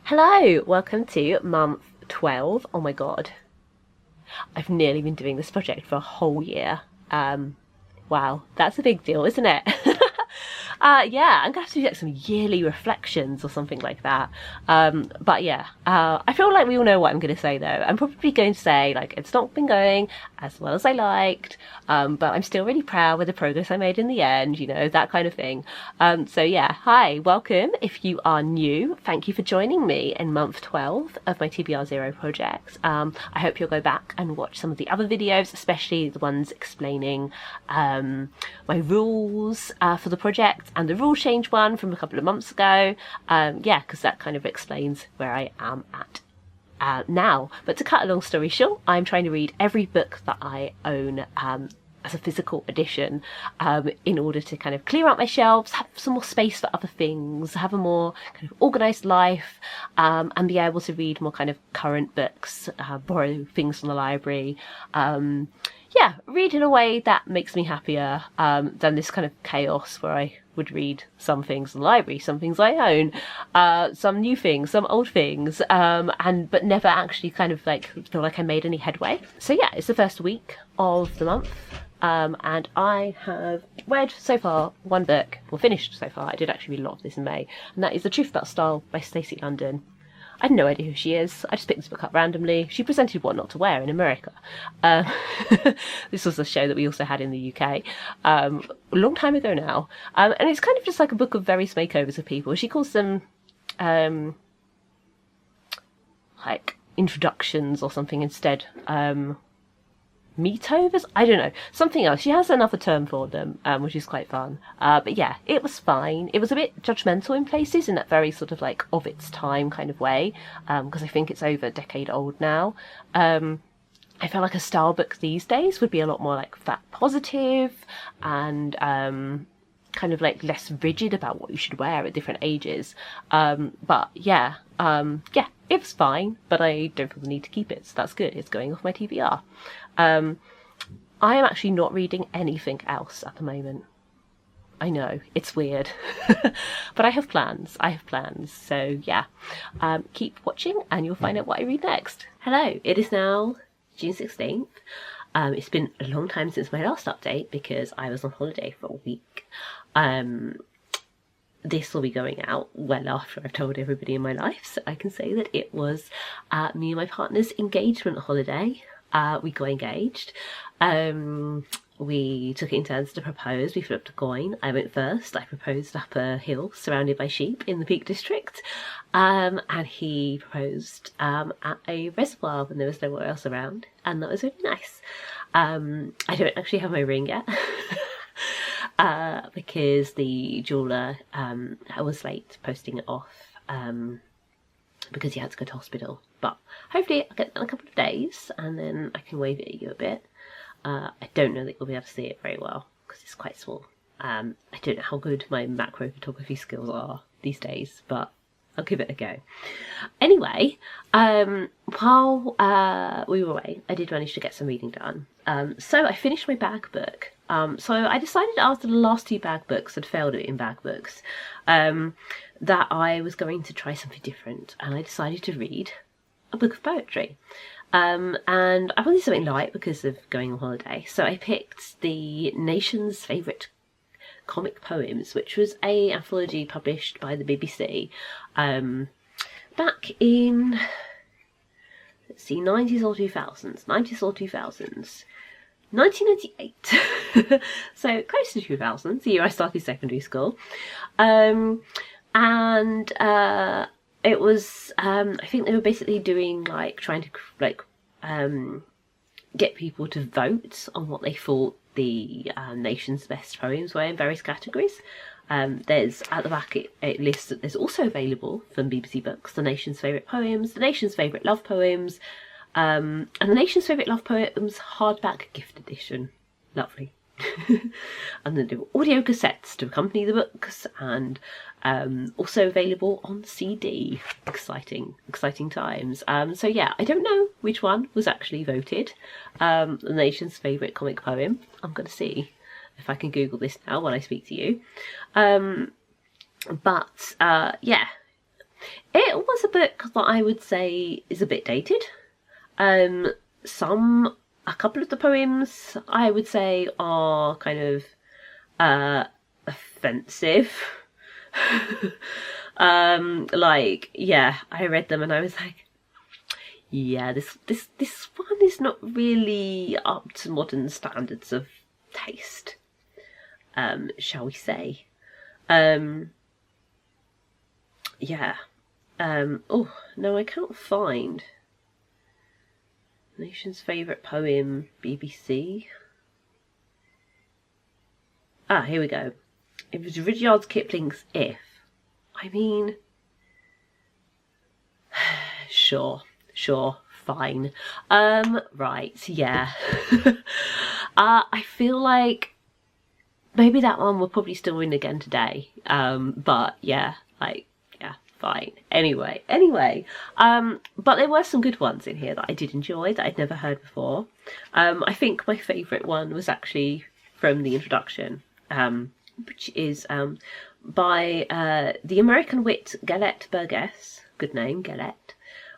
Hello, welcome to month 12. Oh my god, I've nearly been doing this project for a whole year. Wow, that's a big deal, isn't it? Yeah, I'm gonna have to do like some yearly reflections or something like that. But yeah, I feel like we all know what I'm gonna say though. I'm probably going to say like it's not been going as well as I liked, but I'm still really proud with the progress I made in the end, that kind of thing. So yeah, hi, welcome. If you are new, thank you for joining me in month 12 of my TBR Zero project. I hope you'll go back and watch some of the other videos, especially the ones explaining my rules for the project and the rule change one from a couple of months ago. Yeah, because that kind of explains where I am at now. But to cut a long story short, I'm trying to read every book that I own as a physical edition, in order to kind of clear out my shelves, have some more space for other things, have a more kind of organised life, and be able to read more kind of current books, borrow things from the library. Yeah, read in a way that makes me happier than this kind of chaos where I would read some things in the library, some things I own, some new things, some old things, but never actually kind of like feel like I made any headway. So yeah, it's the first week of the month, and I have read so far one book, well finished so far. I did actually read a lot of this in May, and that is The Truth About Style by Stacy London. I had no idea who she is. I just picked this book up randomly. She presented What Not to Wear in America. This was a show that we also had in the UK a long time ago now. And it's kind of just like a book of various makeovers of people. She calls them like introductions or something instead. Meetovers? I don't know. Something else. She has another term for them, which is quite fun. But yeah, it was fine. It was a bit judgmental in places, in that very sort of like of its time kind of way, because I think it's over a decade old now. I feel like a style book these days would be a lot more like fat positive and kind of like less rigid about what you should wear at different ages. But yeah, it was fine, but I don't feel the need to keep it, so that's good. It's going off my TBR. I am actually not reading anything else at the moment. I know, it's weird. But I have plans. So yeah, keep watching and you'll find out what I read next. Hello, it is now June 16th. It's been a long time since my last update because I was on holiday for a week. This will be going out well after I've told everybody in my life, so I can say that it was me and my partner's engagement holiday. We got engaged. We took it in turns to propose. We flipped a coin. I went first. I proposed up a hill surrounded by sheep in the Peak District. And he proposed at a reservoir when there was nowhere else around. And that was really nice. I don't actually have my ring yet. Because the jeweller was late posting it off because he had to go to hospital. But hopefully I'll get that in a couple of days and then I can wave it at you a bit. I don't know that you'll be able to see it very well because it's quite small. I don't know how good my macro photography skills are these days, but I'll give it a go. Anyway, while we were away, I did manage to get some reading done. So I finished my bag book. So I decided after the last two bag books had failed in bag books, that I was going to try something different, and I decided to read a book of poetry. And I wanted something light because of going on holiday, so I picked the Nation's Favourite Comic Poems, which was a anthology published by the BBC back in, let's see, 90s or 2000s, 1998, so close to 2000s, the year I started secondary school. It was, I think they were basically doing like trying to like get people to vote on what they thought the nation's best poems were in various categories. There's at the back it lists that there's also available from BBC Books the nation's favourite poems, the nation's favourite love poems, and the nation's favourite love poems hardback gift edition. Lovely. And then there were audio cassettes to accompany the books, and also available on CD. Exciting times. So yeah, I don't know which one was actually voted the nation's favourite comic poem. I'm going to see if I can Google this now while I speak to you. Yeah, It was a book that I would say is a bit dated. A couple of the poems I would say are kind of offensive. Like, yeah, I read them and I was like, yeah, this one is not really up to modern standards of taste, shall we say. Yeah. Oh, no, I can't find nation's favourite poem, BBC. Ah, here we go. It was Rudyard Kipling's If. I mean, sure, fine. Right, yeah. I feel like maybe that one will probably still win again today. But yeah, like, yeah, fine. Anyway. But there were some good ones in here that I did enjoy that I'd never heard before. I think my favourite one was actually from the introduction, which is by the American wit Galette Burgess. Good name, Galette.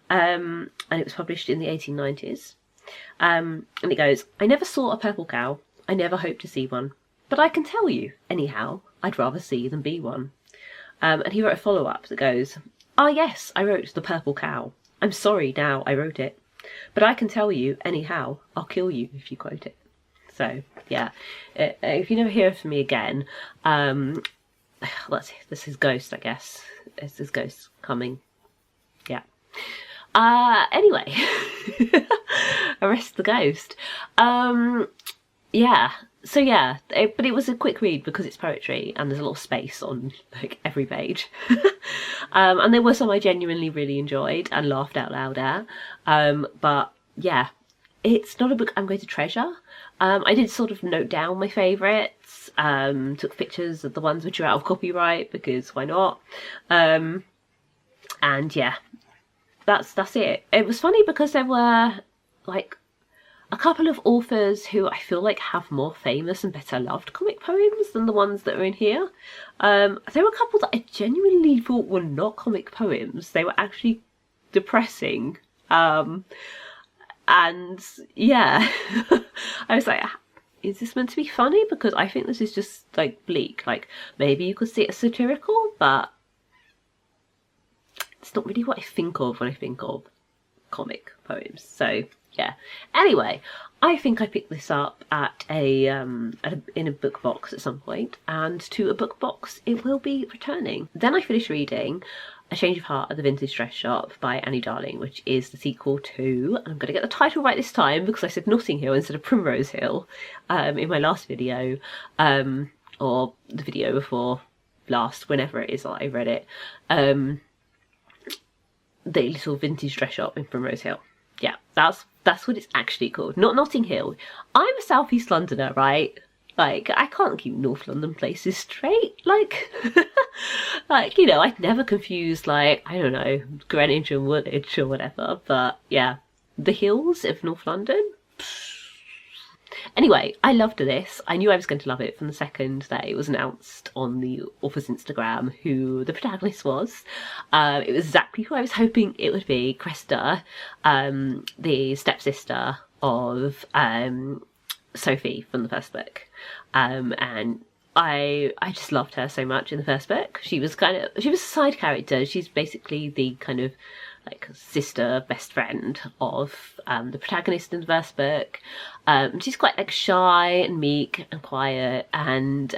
And it was published in the 1890s. And it goes, I never saw a purple cow. I never hope to see one. But I can tell you, anyhow, I'd rather see than be one. And he wrote a follow-up that goes, ah yes, I wrote The Purple Cow. I'm sorry now I wrote it. But I can tell you, anyhow, I'll kill you if you quote it. So, yeah. If you never hear from me again, this is Ghost, I guess. This is Ghost coming. Yeah. Anyway. Arrest the Ghost. Yeah. So yeah, but it was a quick read because it's poetry and there's a lot of space on like every page. And there were some I genuinely really enjoyed and laughed out loud at. But yeah, it's not a book I'm going to treasure. I did sort of note down my favourites, took pictures of the ones which are out of copyright because why not? And yeah, that's it. It was funny because there were like a couple of authors who I feel like have more famous and better loved comic poems than the ones that are in here. There were a couple that I genuinely thought were not comic poems. They were actually depressing. And yeah, I was like, is this meant to be funny? Because I think this is just like bleak. Like maybe you could see it as satirical, but it's not really what I think of when I think of comic poems. So yeah. Anyway, I think I picked this up at in a book box at some point, and to a book box it will be returning. Then I finished reading A Change of Heart at the Vintage Dress Shop by Annie Darling, which is the sequel to, and I'm going to get the title right this time because I said Notting Hill instead of Primrose Hill in my last video, or the video before last, whenever it is that I read it. The Little Vintage Dress Shop in Primrose Hill. Yeah, that's what it's actually called, not Notting Hill. I'm a South East Londoner, right? Like, I can't keep North London places straight. Like, like, you know, I'd never confuse, like, I don't know, Greenwich and Woolwich or whatever. But yeah, the hills of North London. Anyway, I loved this. I knew I was going to love it from the second that it was announced on the author's Instagram who the protagonist was. It was exactly who I was hoping it would be, Cressida, the stepsister of Sophie from the first book. And I just loved her so much in the first book. She was a side character. She's basically the kind of like sister, best friend of the protagonist in the first book. She's quite like shy and meek and quiet, and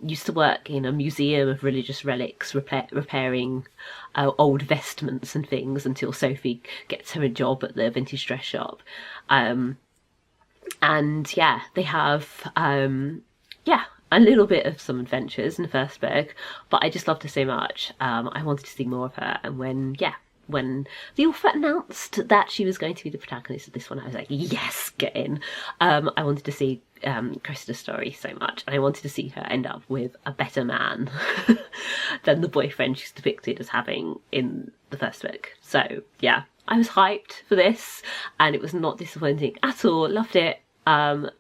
used to work in a museum of religious relics, repairing old vestments and things until Sophie gets her a job at the vintage dress shop. And yeah, they have a little bit of some adventures in the first book, but I just loved her so much. I wanted to see more of her, and when the author announced that she was going to be the protagonist of this one, I was like, yes, get in. I wanted to see Cressida's story so much, and I wanted to see her end up with a better man than the boyfriend she's depicted as having in the first book. So yeah, I was hyped for this, and it was not disappointing at all. Loved it. Thought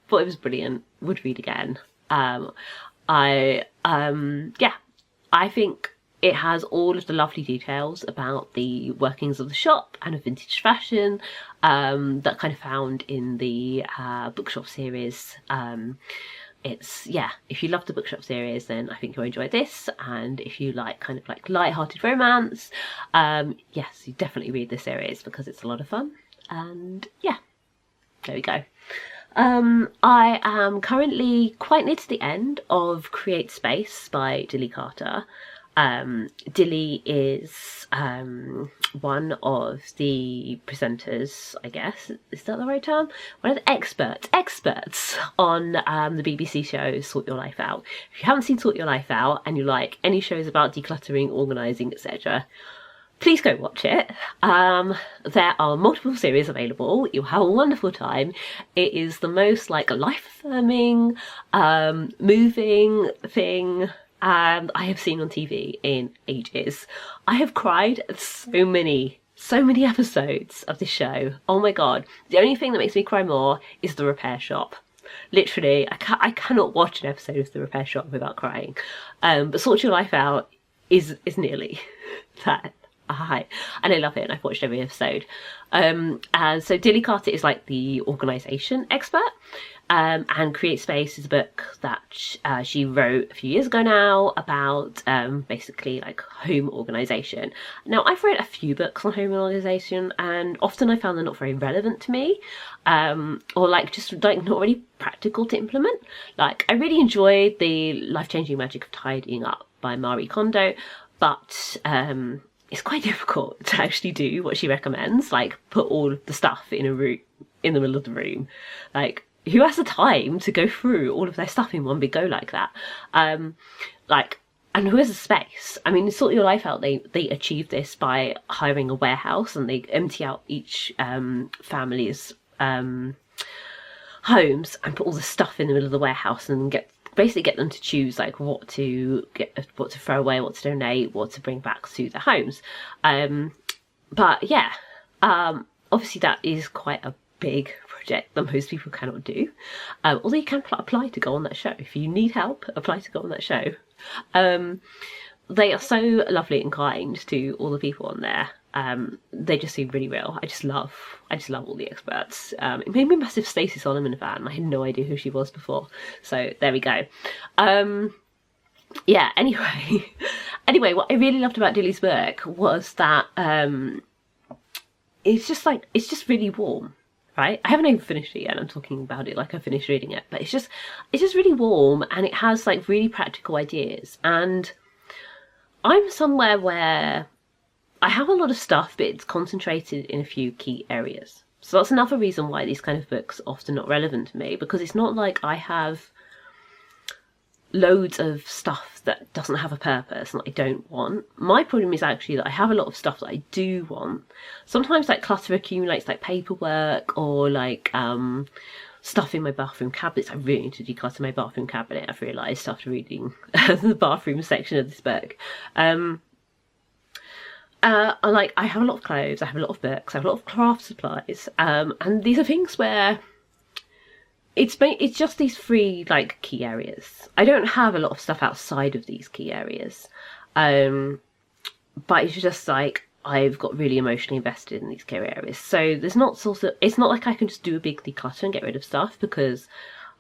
it was brilliant. Would read again. I think it has all of the lovely details about the workings of the shop and of vintage fashion that kind of found in the bookshop series. It's, yeah, if you love the bookshop series, then I think you'll enjoy this. And if you like kind of like light-hearted romance, yes, you definitely read this series because it's a lot of fun. And yeah, there we go. I am currently quite near to the end of Create Space by Dilly Carter. Dilly is one of the presenters, I guess, is that the right term? One of the experts on the BBC show Sort Your Life Out. If you haven't seen Sort Your Life Out and you like any shows about decluttering, organising, etc., please go watch it. There are multiple series available. You'll have a wonderful time. It is the most like life-affirming, moving thing I have seen on TV in ages. I have cried at so many episodes of this show. Oh my god. The only thing that makes me cry more is the repair shop. Literally, I cannot watch an episode of the repair shop without crying. But Sort Your Life Out is nearly that high. And I love it, and I've watched every episode. So Dilly Carter is like the organisation expert. And Create Space is a book that she wrote a few years ago now about basically like home organisation. Now, I've read a few books on home organisation, and often I found them not very relevant to me, or like just like not really practical to implement. Like, I really enjoyed The Life-Changing Magic of Tidying Up by Marie Kondo, but it's quite difficult to actually do what she recommends, like put all of the stuff in a room in the middle of the room. Like, who has the time to go through all of their stuff in one big go like that? And who has the space? I mean, Sort Your Life Out, they achieve this by hiring a warehouse, and they empty out each family's homes and put all the stuff in the middle of the warehouse, and basically get them to choose like what to throw away, what to donate, what to bring back to their homes. But yeah, obviously that is quite a big project that most people cannot do, although you can apply to go on that show. If you need help, apply to go on that show. They are so lovely and kind to all the people on there. They just seem really real. I just love all the experts. It made me a massive Stacy Solomon fan. I had no idea who she was before, so there we go. Yeah, anyway, what I really loved about Dilly's book was that it's just really warm. Right? I haven't even finished it yet. I'm talking about it like I finished reading it, but it's just really warm, and it has like really practical ideas. And I'm somewhere where I have a lot of stuff, but it's concentrated in a few key areas. So that's another reason why these kind of books are often not relevant to me, because it's not like I have loads of stuff that doesn't have a purpose and that I don't want. My problem is actually that I have a lot of stuff that I do want. Sometimes like clutter accumulates, like paperwork or like stuff in my bathroom cabinets. I really need to declutter my bathroom cabinet, I've realised after reading the bathroom section of this book. I have a lot of clothes, I have a lot of books, I have a lot of craft supplies, and these are things where it's just these three like key areas. I don't have a lot of stuff outside of these key areas, but it's just like I've got really emotionally invested in these key areas. So it's not like I can just do a big declutter and get rid of stuff, because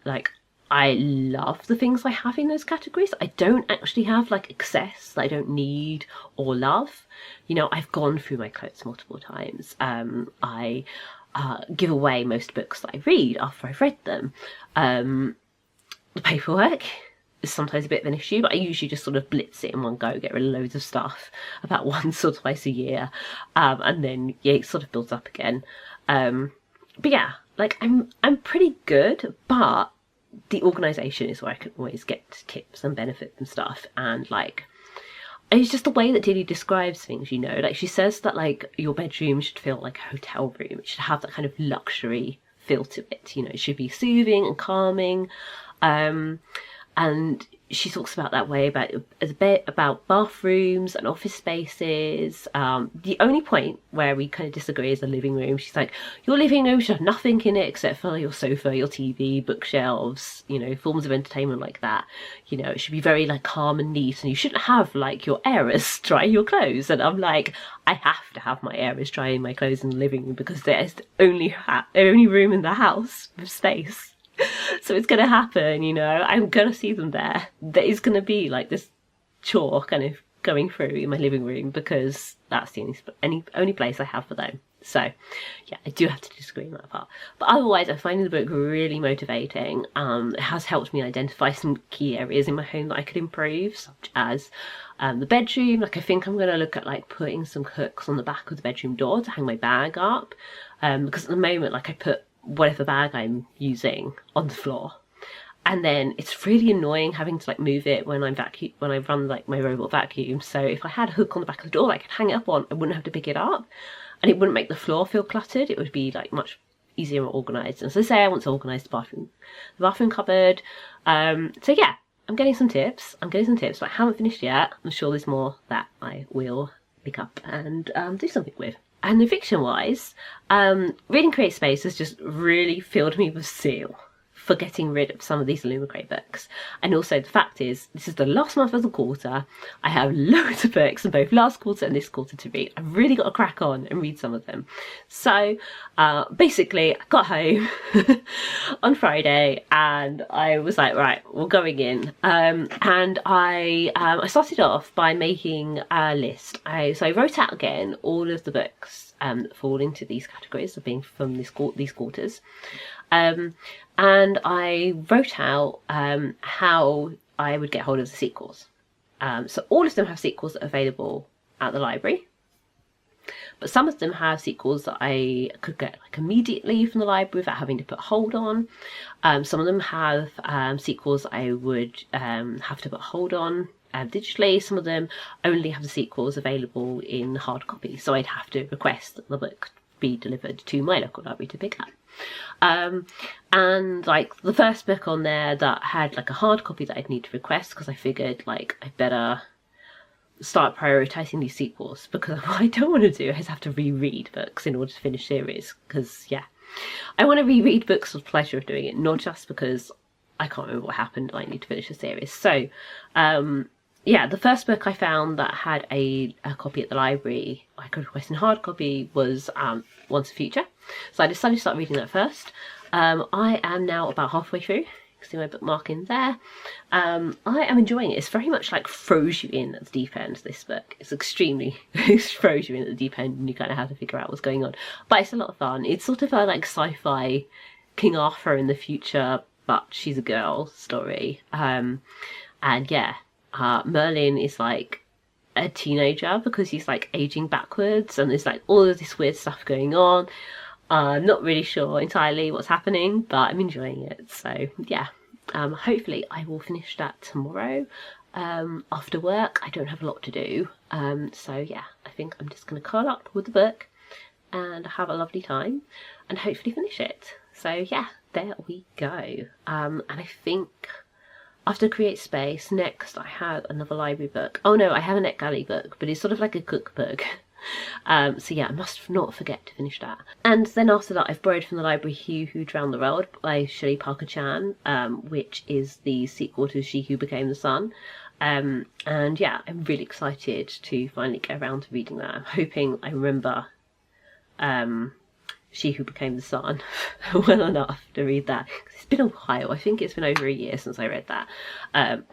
like I love the things I have in those categories. I don't actually have like excess that I don't need or love. You know, I've gone through my clothes multiple times. I give away most books that I read after I've read them. The paperwork is sometimes a bit of an issue, but I usually just sort of blitz it in one go, get rid of loads of stuff about once or twice a year, and then yeah, it sort of builds up again. But yeah, like I'm pretty good, but the organisation is where I can always get tips and benefit and stuff. And like, it's just the way that Dilly describes things, you know, like she says that like your bedroom should feel like a hotel room. It should have that kind of luxury feel to it, you know, it should be soothing and calming. And she talks about that way about a bit about bathrooms and office spaces. The only point where we kind of disagree is the living room. She's like, your living room should have nothing in it except for your sofa, your TV, bookshelves, you know, forms of entertainment like that. You know, it should be very like calm and neat, and you shouldn't have like your heiress drying your clothes. And I'm like, I have to have my heiress drying my clothes in the living room because there's the only room in the house with space. So it's going to happen, you know, I'm going to see them there. There is going to be like this chore kind of going through in my living room because that's the only place I have for them. So yeah, I do have to disagree on that part. But otherwise, I'm finding the book really motivating. It has helped me identify some key areas in my home that I could improve, such as the bedroom. Like I think I'm going to look at like putting some hooks on the back of the bedroom door to hang my bag up. Because at the moment, like I put whatever bag I'm using on the floor, and then it's really annoying having to like move it when I run like my robot vacuum. So if I had a hook on the back of the door I could hang it up on, I wouldn't have to pick it up, and it wouldn't make the floor feel cluttered. It would be like much easier and organised. And so say I want to organise the bathroom cupboard. So yeah, I'm getting some tips, but I haven't finished yet. I'm sure there's more that I will pick up and do something with. And the fiction-wise, reading Create Space has just really filled me with zeal for getting rid of some of these Illumicrate books. And also the fact is, this is the last month of the quarter. I have loads of books in both last quarter and this quarter to read. I've really got to crack on and read some of them. So basically, I got home on Friday and I was like, right, we're going in. And I started off by making a list. So I wrote out again all of the books that fall into these categories of being from these quarters. And I wrote out how I would get hold of the sequels. So all of them have sequels that are available at the library, but some of them have sequels that I could get like immediately from the library without having to put hold on. Some of them have sequels I would have to put hold on digitally. Some of them only have the sequels available in hard copy, so I'd have to request that the book be delivered to my local library to pick up. And like the first book on there that had like a hard copy that I'd need to request, because I figured like I better start prioritizing these sequels, because what I don't want to do is have to reread books in order to finish series, because yeah, I want to reread books for the pleasure of doing it, not just because I can't remember what happened and I need to finish a series. So yeah, the first book I found that had a copy at the library I could request in hard copy was Once a Future. So I decided to start reading that first. I am now about halfway through. You can see my bookmark in there. I am enjoying it. It's very much like throws you in at the deep end, this book. It's extremely, it throws you in at the deep end and you kind of have to figure out what's going on. But it's a lot of fun. It's sort of a like sci-fi King Arthur in the future, but she's a girl story. And yeah, Merlin is like a teenager because he's like aging backwards, and there's like all of this weird stuff going on. I'm not really sure entirely what's happening, but I'm enjoying it. So yeah, hopefully I will finish that tomorrow after work. I don't have a lot to do, so yeah, I think I'm just going to curl up with the book and have a lovely time and hopefully finish it. So yeah, there we go. And I think after Create Space, next I have another library book. Oh no, I have a NetGalley book, but it's sort of like a cookbook. So yeah, I must not forget to finish that. And then after that, I've borrowed from the library He Who Drowned the World by Shelley Parker-Chan, which is the sequel to She Who Became the Sun. And yeah, I'm really excited to finally get around to reading that. I'm hoping I remember She Who Became the Sun well enough to read that. It's been a while. I think it's been over a year since I read that.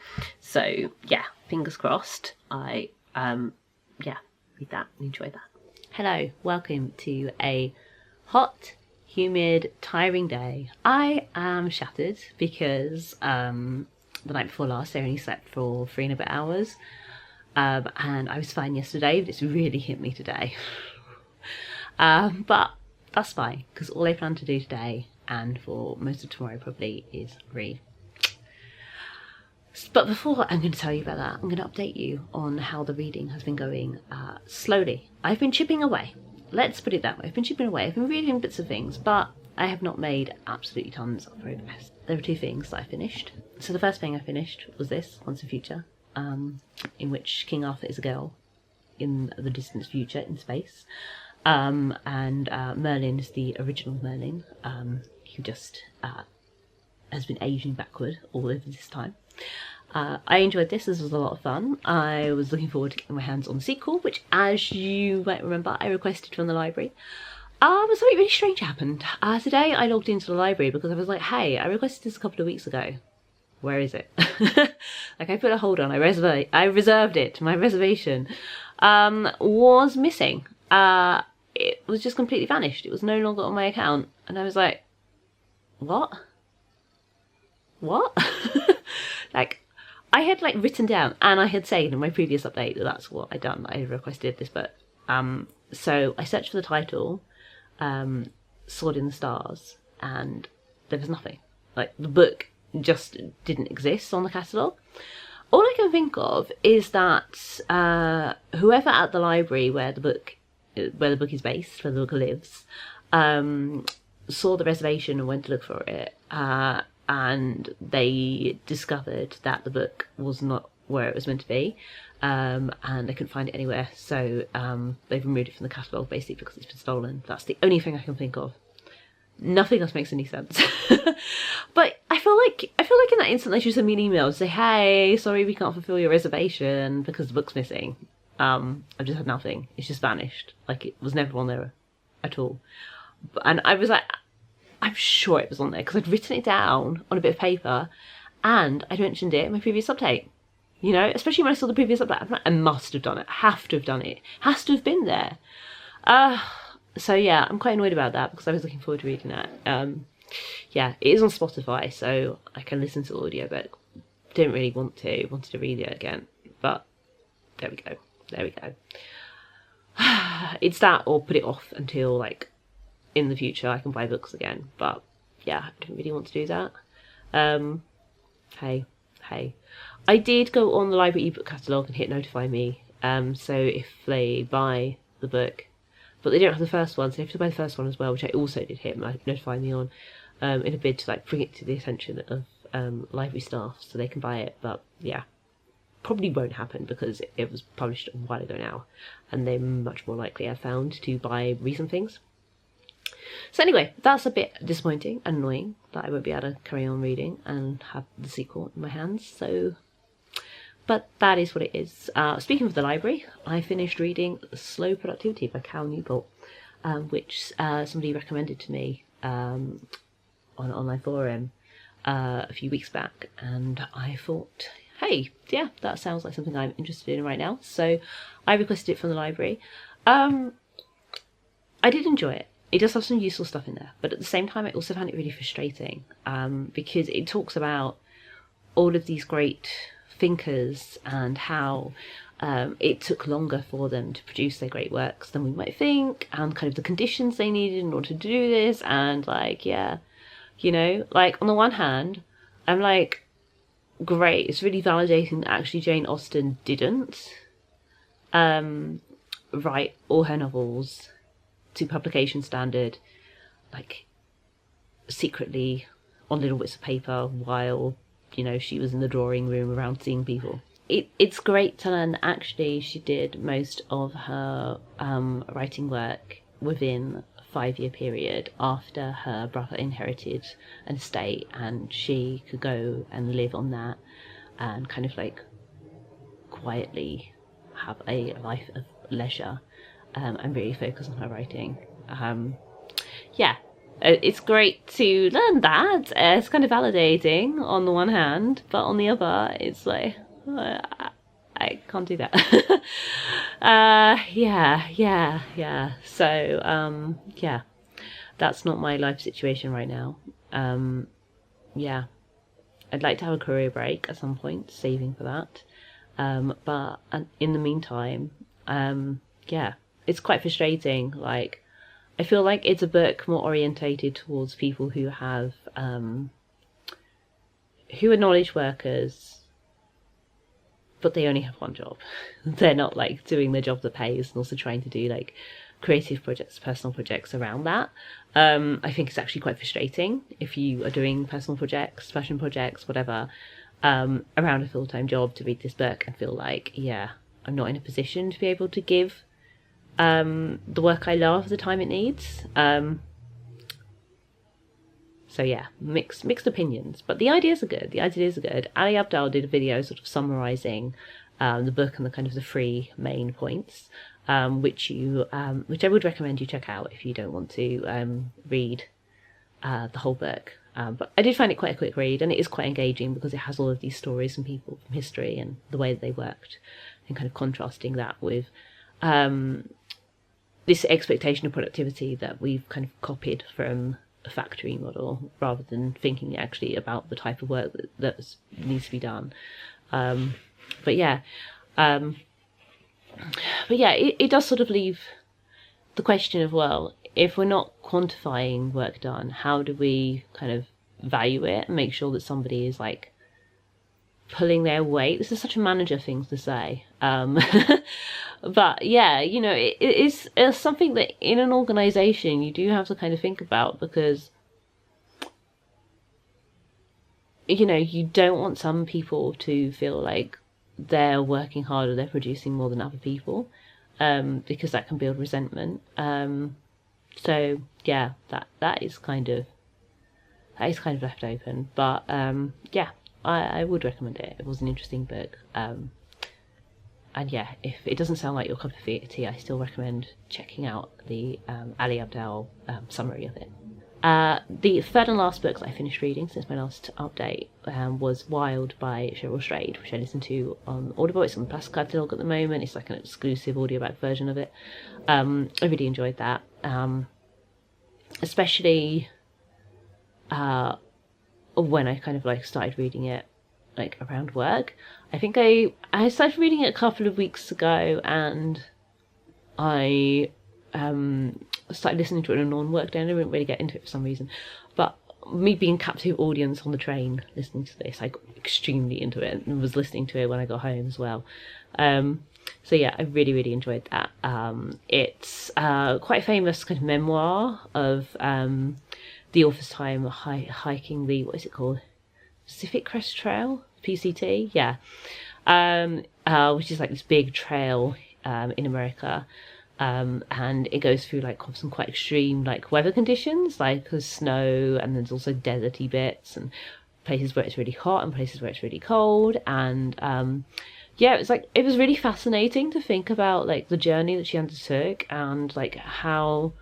So yeah, fingers crossed. I yeah, read that and enjoy that. Hello, welcome to a hot, humid, tiring day. I am shattered because the night before last I only slept for 3 and a bit hours. And I was fine yesterday, but it's really hit me today. But that's fine, because all I plan to do today and for most of tomorrow probably is read. But before I'm going to tell you about that, I'm going to update you on how the reading has been going slowly. I've been chipping away. Let's put it that way. I've been chipping away. I've been reading bits of things, but I have not made absolutely tons of progress. There are 2 things that I finished. So the first thing I finished was this, Once and Future, in which King Arthur is a girl in the distant future in space. And Merlin is the original Merlin, who just has been aging backward all over this time. I enjoyed this. This was a lot of fun. I was looking forward to getting my hands on the sequel, which, as you might remember, I requested from the library. But something really strange happened. Today I logged into the library because I was like, hey, I requested this a couple of weeks ago. Where is it? Like, I put a hold on, I reserved it. My reservation was missing. It was just completely vanished. It was no longer on my account. And I was like, what? What? Like, I had like written down, and I had said in my previous update that that's what I'd done. I requested this book. So I searched for the title, Sword in the Stars, and there was nothing. Like, the book just didn't exist on the catalogue. All I can think of is that whoever at the library where the book is based, where the book lives, saw the reservation and went to look for it, and they discovered that the book was not where it was meant to be, and they couldn't find it anywhere, so they've removed it from the catalogue basically because it's been stolen. That's the only thing I can think of. Nothing else makes any sense. But I feel like in that instant they should send me an email and say, hey, sorry, we can't fulfill your reservation because the book's missing. I've just had nothing. It's just vanished. Like, it was never on there at all. And I was like, I'm sure it was on there because I'd written it down on a bit of paper and I'd mentioned it in my previous update. You know, especially when I saw the previous update, I'm like, I must have done it. Have to have done it. Has to have been there. So yeah, I'm quite annoyed about that because I was looking forward to reading that. Yeah, it is on Spotify, so I can listen to the audiobook. Didn't really wanted to read it again, but there we go. There we go. It's that, or put it off until, like, in the future I can buy books again. But yeah, I didn't really want to do that. Hey. I did go on the library ebook catalogue and hit notify me. So if they buy the book, but they don't have the first one, so they have to buy the first one as well, which I also did hit notify me on, in a bid to like bring it to the attention of library staff so they can buy it. But yeah, probably won't happen because it was published a while ago now, and they're much more likely, I've found, to buy recent things. So anyway, that's a bit disappointing and annoying that I won't be able to carry on reading and have the sequel in my hands. So, but that is what it is. Speaking of the library, I finished reading Slow Productivity by Newport, which somebody recommended to me on an online forum a few weeks back, and I thought, hey, yeah, that sounds like something I'm interested in right now. So I requested it from the library. I did enjoy it. It does have some useful stuff in there, but at the same time I also found it really frustrating, because it talks about all of these great thinkers and how it took longer for them to produce their great works than we might think, and kind of the conditions they needed in order to do this. And like, yeah, you know, like on the one hand, I'm like, great, it's really validating that actually Jane Austen didn't write all her novels to publication standard, like secretly on little bits of paper while, you know, she was in the drawing room around seeing people. It's great to learn that actually she did most of her writing work within a 5-year period after her brother inherited an estate, and she could go and live on that and kind of like quietly have a life of leisure. And really focus on her writing. Yeah, it's great to learn that. It's kind of validating on the one hand, but on the other, it's like, I can't do that. Yeah. So, yeah, that's not my life situation right now. Yeah, I'd like to have a career break at some point, saving for that. But in the meantime, yeah. It's quite frustrating. Like, I feel like it's a book more orientated towards people who have, who are knowledge workers, but they only have one job. They're not like doing their job that pays and also trying to do like creative projects, personal projects around that. I think it's actually quite frustrating if you are doing personal projects, fashion projects, whatever, around a full-time job, to read this book and feel like, yeah, I'm not in a position to be able to give the work I love the time it needs. So yeah, mixed opinions, but the ideas are good. The ideas are good. Ali Abdaal did a video sort of summarising the book and the kind of the 3 main points, which I would recommend you check out if you don't want to read the whole book. But I did find it quite a quick read, and it is quite engaging because it has all of these stories and people from history and the way that they worked, and kind of contrasting that with this expectation of productivity that we've kind of copied from a factory model, rather than thinking actually about the type of work that needs to be done. But yeah, it does sort of leave the question of, well, if we're not quantifying work done, how do we kind of value it and make sure that somebody is like pulling their weight? This is such a manager thing to say. But yeah, you know, it's something that in an organization you do have to kind of think about, because, you know, you don't want some people to feel like they're working hard or they're producing more than other people, because that can build resentment. So yeah, that is kind of left open. But yeah, I would recommend it. It was an interesting book. And yeah, if it doesn't sound like your cup of tea, I still recommend checking out the Ali Abdaal summary of it. The third and last book that I finished reading since my last update was Wild by Cheryl, which I listened to on Audible. It's on the Plus catalogue at the moment. It's like an exclusive audioback version of it. I really enjoyed that, especially when I kind of like started reading it like around work. I think I started reading it a couple of weeks ago, and I started listening to it on a non-work day, and I didn't really get into it for some reason. But me being captive audience on the train listening to this, I got extremely into it and was listening to it when I got home as well. So yeah, I really enjoyed that. It's quite a famous kind of memoir of the author's time hiking the, what is it called? Pacific Crest Trail? PCT? Yeah. Which is like this big trail in America. And it goes through like some quite extreme like weather conditions, like there's snow, and there's also deserty bits, and places where it's really hot and places where it's really cold. And yeah, it was really fascinating to think about like the journey that she undertook, and like how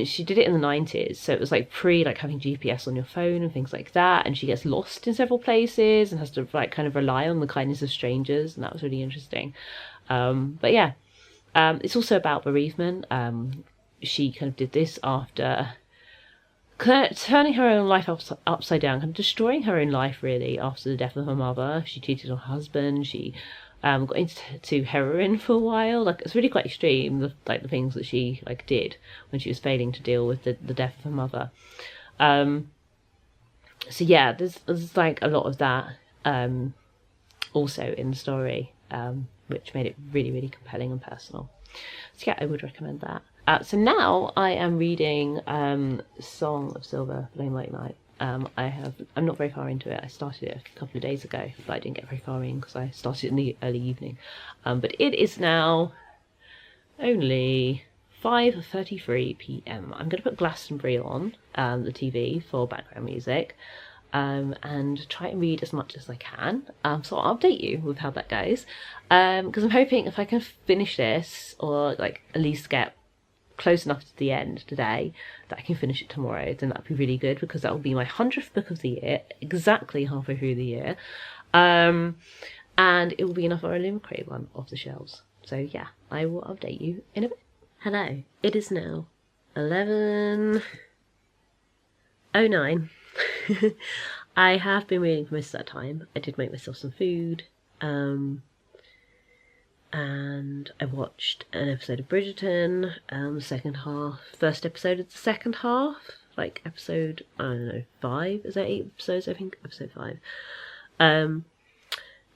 she did it in the 90s, so it was like pre like having GPS on your phone and things like that, and she gets lost in several places and has to like kind of rely on the kindness of strangers, and that was really interesting. But yeah, it's also about bereavement. She kind of did this after turning her own life upside down, kind of destroying her own life really after the death of her mother. She cheated on her husband. She got into heroin for a while. Like, it's really quite extreme, the things that she like did when she was failing to deal with the death of her mother. So yeah, there's like a lot of that also in the story, which made it really Compelling and personal. So yeah, I would recommend that. So now I am reading Song of Silver, Flame Like Night. I'm not very far into it. I started it a couple of days ago, but I didn't get very far in because I started in the early evening. But it is now only 5:33 p.m. I'm going to put Glastonbury on the TV for background music, and try and read as much as I can. So I'll update you with how that goes, because I'm hoping if I can finish this, or like at least get close enough to the end today that I can finish it tomorrow, then that'd be really good, because that will be my 100th book of the year, exactly halfway through the year, and it will be enough for a Lumicrate one off the shelves. So yeah, I will update you in a bit. Hello, it is now 11:09. I have been reading for most of that time. I did make myself some food, and I watched an episode of Bridgerton, first episode of the second half, like episode, I don't know, 5, is there 8 episodes? I think episode 5.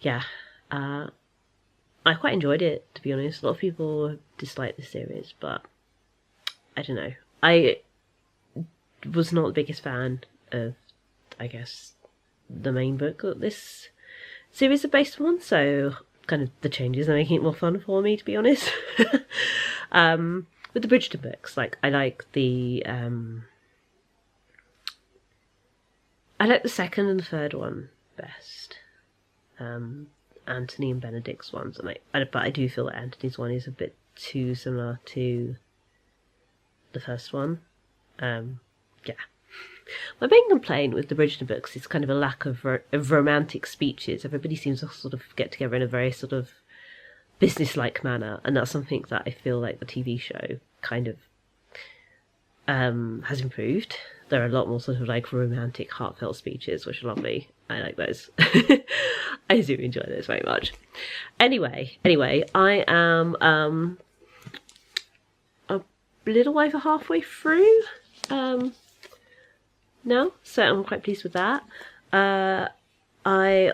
Yeah, I quite enjoyed it, to be honest. A lot of people dislike the series, but I don't know. I was not the biggest fan of, I guess, the main book that this series is based on, so kind of the changes are making it more fun for me, to be honest. With the Bridgerton books, like, I like the second and the third one best. Anthony and Benedict's ones, but I do feel that Anthony's one is a bit too similar to the first one. Yeah. My main complaint with the Bridgerton books is kind of a lack of romantic speeches. Everybody seems to sort of get together in a very sort of business-like manner, and that's something that I feel like the TV show kind of has improved. There are a lot more sort of like romantic, heartfelt speeches, which are lovely. I like those. I do enjoy those very much. Anyway, I am a little over halfway through now, so I'm quite pleased with that. I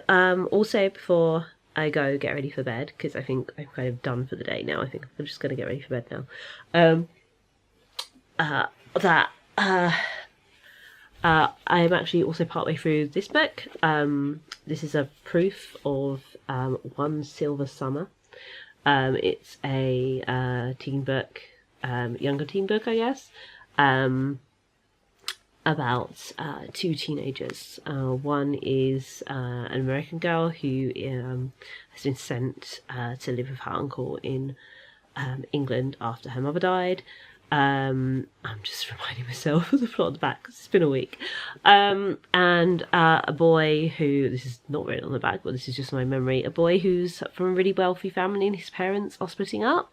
also, before I go get ready for bed, because I think I'm kind of done for the day now. I think I'm just going to get ready for bed now. I'm actually also partway through this book. This is a proof of One Silver Summer. It's a teen book, younger teen book, I guess, about two teenagers. One is an American girl who has been sent to live with her uncle in England after her mother died. I'm just reminding myself of the plot at the back because it's been a week. And a boy who, this is not written on the back, but this is just my memory, a boy who's from a really wealthy family and his parents are splitting up,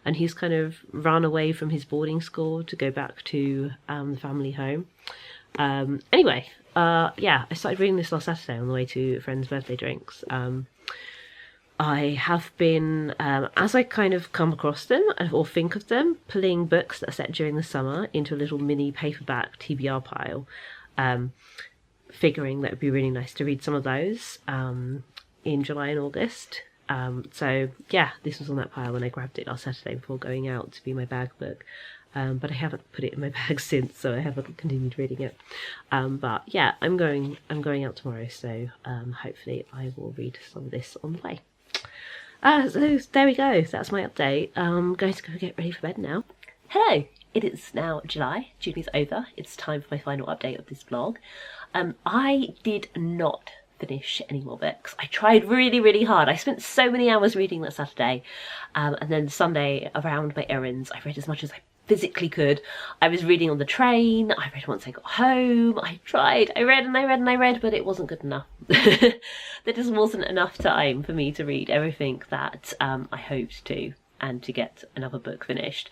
and he's kind of run away from his boarding school to go back to the family home. Anyway, yeah, I started reading this last Saturday on the way to a friend's birthday drinks. I have been, as I kind of come across them or think of them, pulling books that are set during the summer into a little mini paperback TBR pile, figuring that it would be really nice to read some of those in July and August. So yeah, this was on that pile when I grabbed it last Saturday before going out to be my bag book. But I haven't put it in my bag since, so I haven't continued reading it. But yeah, I'm going out tomorrow, so hopefully I will read some of this on the way. So there we go. That's my update. I'm going to go get ready for bed now. Hello. It is now July. June is over. It's time for my final update of this vlog. I did not finish any more books. I tried really, really hard. I spent so many hours reading that Saturday, and then Sunday around my errands I read as much as I physically could. I was reading on the train, I read once I got home, I tried, I read and I read and I read, but it wasn't good enough. There just wasn't enough time for me to read everything that I hoped to, and to get another book finished.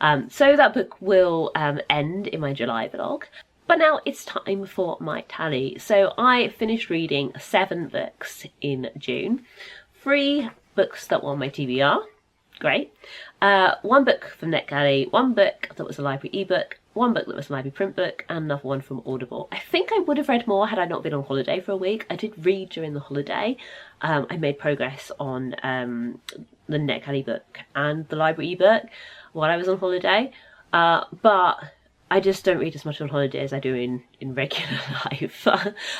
So that book will end in my July vlog. But now it's time for my tally. So I finished reading 7 books in June. 3 books that were on my TBR. Great. 1 book from NetGalley, 1 book that was a library ebook, 1 book that was a library print book, and another one from Audible. I think I would have read more had I not been on holiday for a week. I did read during the holiday. I made progress on the NetGalley book and the library ebook while I was on holiday. But I just don't read as much on holiday as I do in regular life.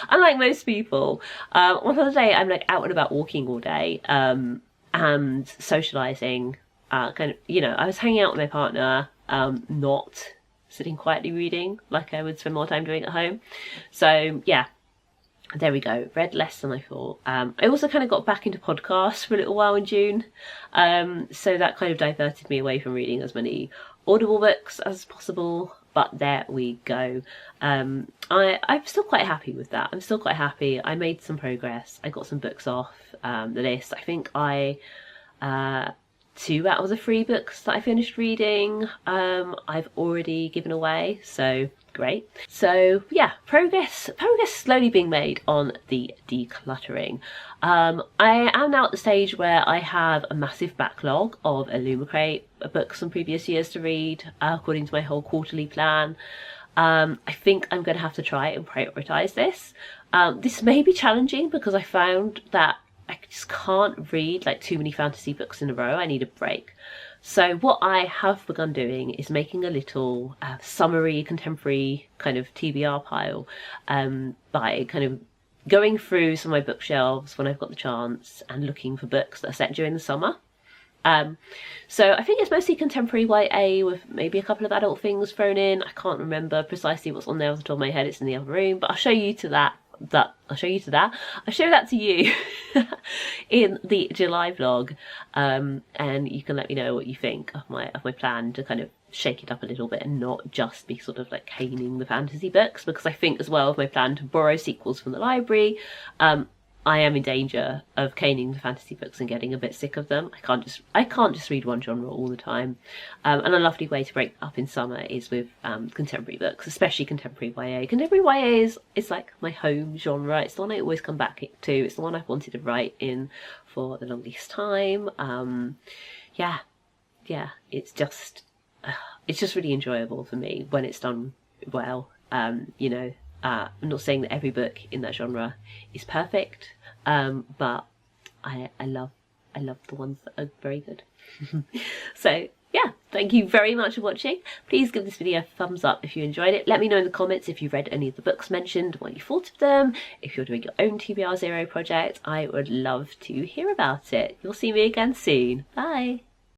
Unlike most people, on holiday I'm like out and about walking all day. And socialising, kind of, you know, I was hanging out with my partner, not sitting quietly reading like I would spend more time doing at home. So yeah, there we go. Read less than I thought. I also kind of got back into podcasts for a little while in June, so that kind of diverted me away from reading as many Audible books as possible. But there we go. I'm still quite happy with that. I'm still quite happy. I made some progress. I got some books off the list. I think 2 out of the 3 books that I finished reading I've already given away, so great. So yeah, progress slowly being made on the decluttering. I am now at the stage where I have a massive backlog of Illumicrate books from previous years to read, according to my whole quarterly plan. I think I'm going to have to try and prioritise this. This may be challenging because I found that I just can't read like too many fantasy books in a row. I need a break. So what I have begun doing is making a little summary contemporary kind of TBR pile by kind of going through some of my bookshelves when I've got the chance and looking for books that are set during the summer. So I think it's mostly contemporary YA with maybe a couple of adult things thrown in. I can't remember precisely what's on there off the top of my head. It's in the other room, but I'll show you to that. I'll show that to you in the July vlog, and you can let me know what you think of my plan to kind of shake it up a little bit and not just be sort of like caning the fantasy books, because I think as well of my plan to borrow sequels from the library, I am in danger of caning the fantasy books and getting a bit sick of them. I can't just read one genre all the time. And a lovely way to break up in summer is with contemporary books, especially contemporary YA. Contemporary YA is like my home genre. It's the one I always come back to. It's the one I've wanted to write in for the longest time. Yeah, it's just really enjoyable for me when it's done well. You know, I'm not saying that every book in that genre is perfect, but I love the ones that are very good. So yeah, thank you very much for watching. Please give this video a thumbs up if you enjoyed it. Let me know in the comments if you've read any of the books mentioned, what you thought of them. If you're doing your own TBR Zero project, I would love to hear about it. You'll see me again soon. Bye.